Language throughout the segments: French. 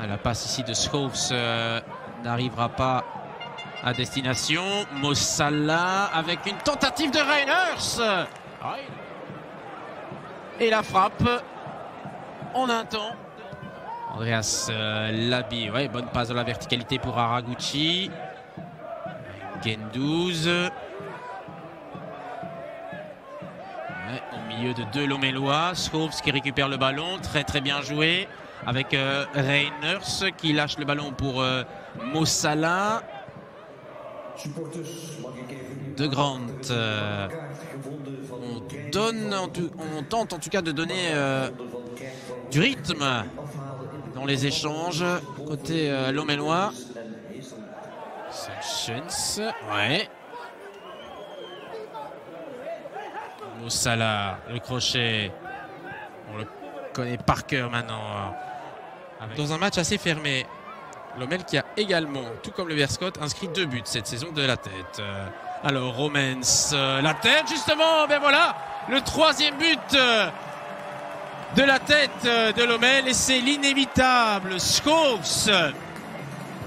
La passe ici de Schoofs n'arrivera pas à destination. Mo Salah avec une tentative de Reijnders. Et la frappe en un temps. Andreas Labi, ouais, bonne passe dans la verticalité pour Haraguchi. Guendouzi. Ouais, au milieu de deux Lomellois. Schoofs qui récupère le ballon, très bien joué. Avec Reijnders qui lâche le ballon pour Mo Salah. De Grant. On tente en tout cas de donner du rythme dans les échanges côté Lomellois. Sanchez, ouais. Mo Salah, le crochet. On le connaît par cœur maintenant. Dans un match assez fermé. Lommel qui a également, tout comme le Beerscot, inscrit 2 buts cette saison de la tête. Alors Romens, la tête justement, ben voilà, le 3e but de la tête de Lommel et c'est l'inévitable Schoofs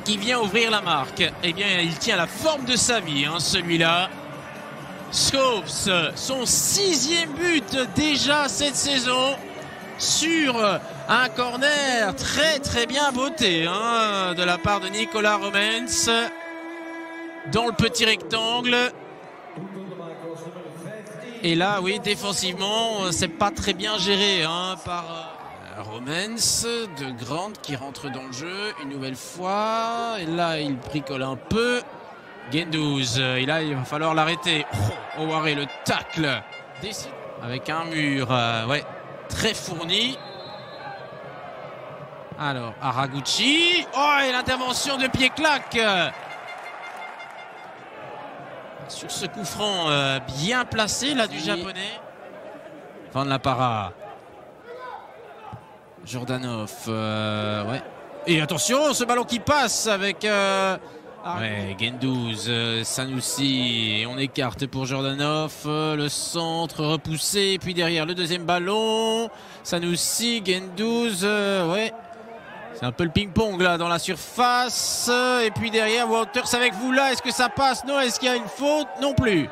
qui vient ouvrir la marque. Eh bien, il tient la forme de sa vie, hein, celui-là. Schoofs, son 6e but déjà cette saison sur un corner très bien botté hein, de la part de Nicolas Romens dans le petit rectangle. Et là, oui, défensivement, c'est pas très bien géré hein, par Romens. De Grant qui rentre dans le jeu une nouvelle fois. Et là, il bricole un peu. Guendouzi, et là, il va falloir l'arrêter. Oh, Ouaré, le tacle avec un mur, ouais, très fourni. Alors, Haraguchi. Oh, et l'intervention de pied-claque. Sur ce coup franc bien placé, là, du japonais. Van la Para. Jordanov. Ouais. Et attention, ce ballon qui passe avec... ouais, Guendouzi, Sanoussi, on écarte pour Jordanov, le centre repoussé, et puis derrière le 2e ballon, Sanoussi, Guendouzi, ouais, c'est un peu le ping-pong là dans la surface, et puis derrière Wouters avec Voula, est-ce que ça passe? Non, est-ce qu'il y a une faute? Non plus.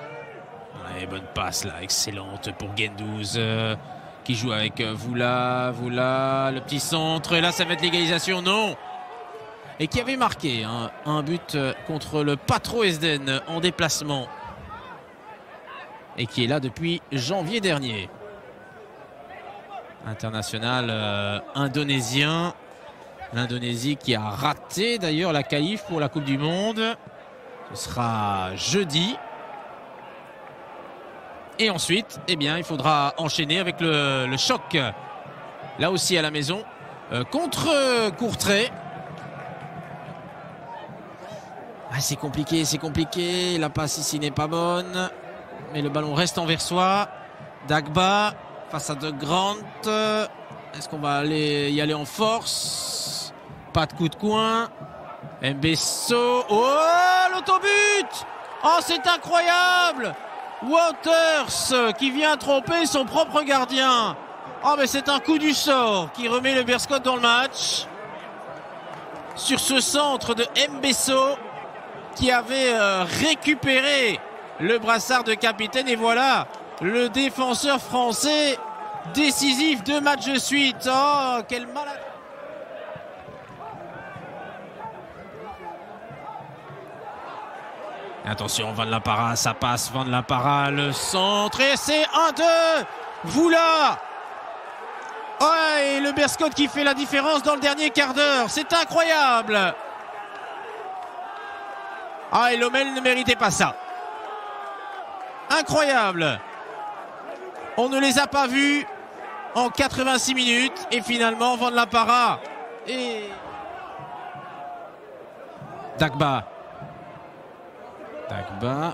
Ouais, bonne passe là, excellente pour Guendouzi, qui joue avec Voula, le petit centre, et là ça va être l'égalisation, non. Et qui avait marqué hein, un but contre le Patro Esden en déplacement. Et qui est là depuis janvier dernier. International indonésien. L'Indonésie qui a raté d'ailleurs la qualif pour la Coupe du Monde. Ce sera jeudi. Et ensuite, eh bien, il faudra enchaîner avec le choc. Là aussi à la maison. Contre Courtrai. Ah, c'est compliqué. La passe ici n'est pas bonne. Mais le ballon reste envers soi. Dagba face à De Grant. Est-ce qu'on va y aller en force? Pas de coup de coin. Mbesso. Oh, l'autobut! Oh, c'est incroyable! Wouters qui vient tromper son propre gardien. Oh, mais c'est un coup du sort qui remet le Beerscot dans le match. Sur ce centre de Mbesso, qui avait récupéré le brassard de capitaine. Et voilà, le défenseur français décisif 2 matchs de suite. Oh, quel malade! Attention, Van la Para, ça passe. Van la Para, le centre. Et c'est 1-2. Voula. Oh, et le Beerscot qui fait la différence dans le dernier quart d'heure. C'est incroyable. Ah, et Lommel ne méritait pas ça. Incroyable. On ne les a pas vus en 86 minutes. Et finalement, Van la Para et Dagba.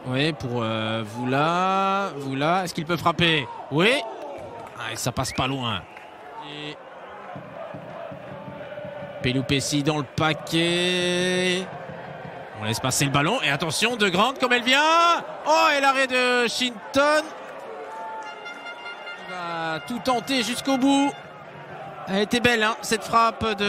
Oui, pour Voula. Est-ce qu'il peut frapper? Oui. Ah, et ça passe pas loin. Et Pelupessi dans le paquet. On laisse passer le ballon. Et attention, De Grant comme elle vient. Oh, et l'arrêt de Shinton. Il va tout tenter jusqu'au bout. Elle était belle, hein, cette frappe de...